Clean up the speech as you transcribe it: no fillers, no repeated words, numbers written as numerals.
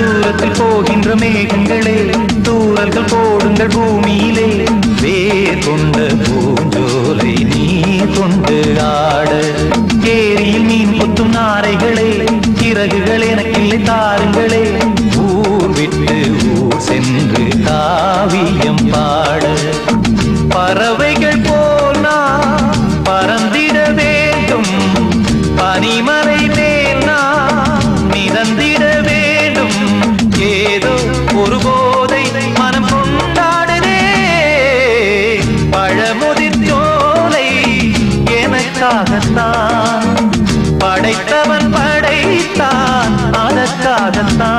தூரத்தில் போகின்ற மேகங்களே, தூரல்கள் போடுங்கள் பூமியிலே. வேர் கொண்ட பூஞ்சோலை நீ கொண்டு ஆட, ஏரியில் மீன் கொத்தும் நாரைகளே, சிறகுகள் எனக்கில்லை தாருங்களே. ஊர் விட்டு ஊர் சென்று காவியம் பாட, பறவைகள் போல் நான் பறந்திட வேண்டும். பனிமலை மேல் நான் மிதந்திட வேண்டும். ஏதோ ஒரு போதை மனம் கொண்டாடுதே, பழமுதிர் சோலை எனக்காகத்தான், படைத்தவன் படைத்தான் அதற்காகத்தான்.